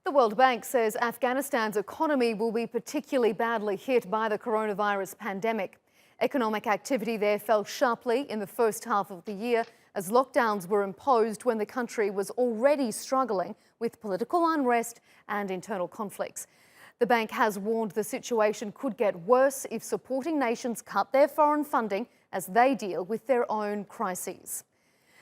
The World Bank says Afghanistan's economy will be particularly badly hit by the coronavirus pandemic. Economic activity there fell sharply in the first half of the year as lockdowns were imposed when the country was already struggling with political unrest and internal conflicts. The bank has warned the situation could get worse if supporting nations cut their foreign funding as they deal with their own crises.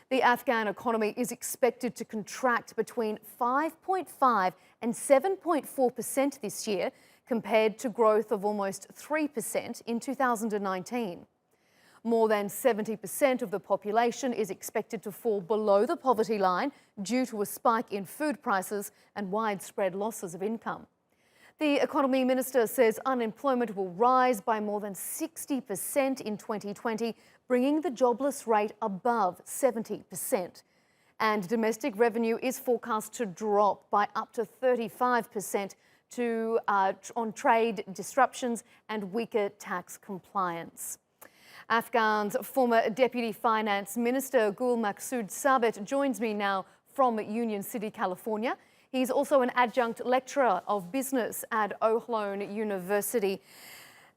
The Afghan economy is expected to contract between 5.5 and 7.4% this year, compared to growth of almost 3% in 2019. More than 70% of the population is expected to fall below the poverty line due to a spike in food prices and widespread losses of income. The economy minister says unemployment will rise by more than 60% in 2020, bringing the jobless rate above 70%. And domestic revenue is forecast to drop by up to 35% on trade disruptions and weaker tax compliance. Afghan's former Deputy Finance Minister Gul Maqsood Sabit joins me now from Union City, California. He's also an adjunct lecturer of business at Ohlone University.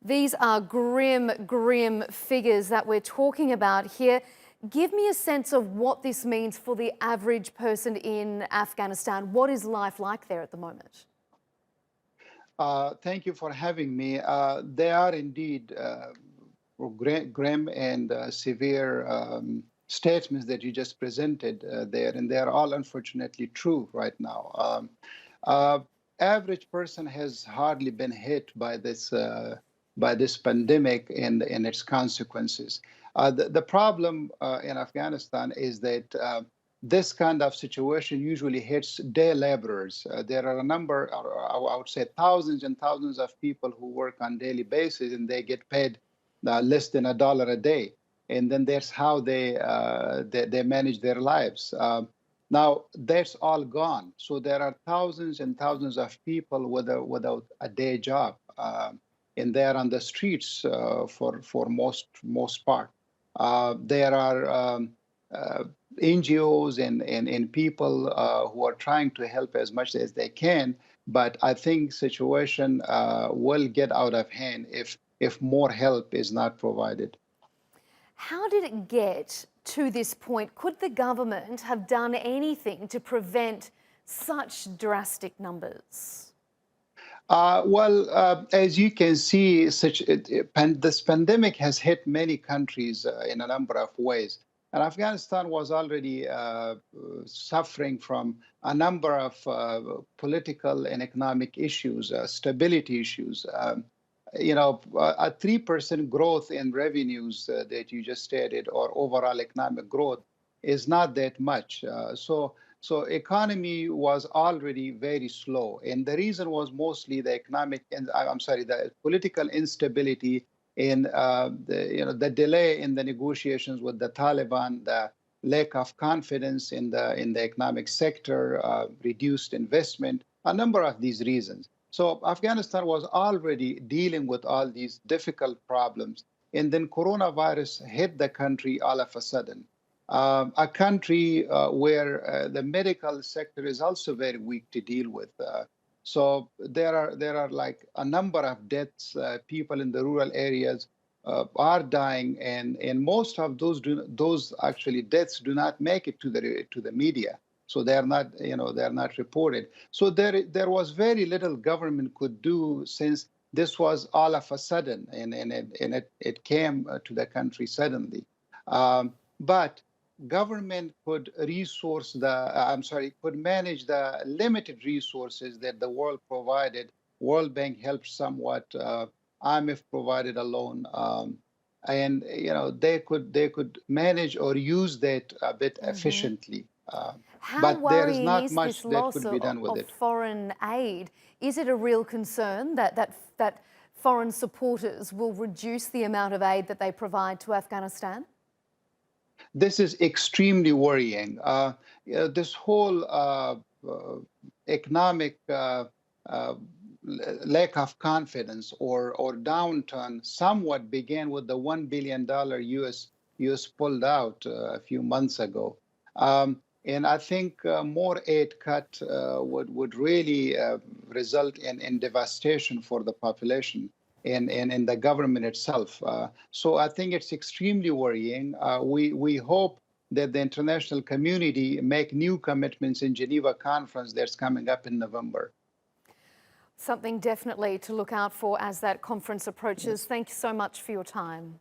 These are grim figures that we're talking about here. Give me a sense of what this means for the average person in Afghanistan. What is life like there at the moment? Thank you for having me. They are indeed grim and severe statements that you just presented there, and they are all unfortunately true right now. Average person has hardly been hit by this pandemic and its consequences. The problem in Afghanistan is that this kind of situation usually hits day laborers. There are a number, I would say thousands and thousands of people who work on daily basis, and they get paid less than $1 a day. And then that's how they manage their lives. Now, that's all gone. So there are thousands and thousands of people without a day job. And they're on the streets for most part. There are NGOs and people who are trying to help as much as they can, but I think situation will get out of hand if more help is not provided. How did it get to this point? Could the government have done anything to prevent such drastic numbers? As you can see, this pandemic has hit many countries in a number of ways. And Afghanistan was already suffering from a number of political and economic issues, stability issues. A 3% growth in revenues that you just stated, or overall economic growth, is not that much. So economy was already very slow, and the reason was mostly the political instability in the delay in the negotiations with the Taliban, the lack of confidence in the economic sector, reduced investment, a number of these reasons. So Afghanistan was already dealing with all these difficult problems, and then coronavirus hit the country all of a sudden. A country where the medical sector is also very weak to deal with. So there are like a number of deaths. People in the rural areas are dying, and most of those actually deaths do not make it to the media. So they are not reported. So there was very little government could do, since this was all of a sudden, and it came to the country suddenly. But government could manage the limited resources that the world provided. World Bank helped somewhat. IMF provided a loan, and they could manage or use that a bit efficiently. How But there is worrying not is much this that loss could be done with of it. foreign aid? Is it a real concern that foreign supporters will reduce the amount of aid that they provide to Afghanistan? This is extremely worrying. This whole economic lack of confidence or downturn somewhat began with the $1 billion US pulled out a few months ago. And I think more aid cut would really result in devastation for the population and in the government itself. So I think it's extremely worrying. We hope that the international community make new commitments in Geneva conference that's coming up in November. Something definitely to look out for as that conference approaches. Yes. Thank you so much for your time.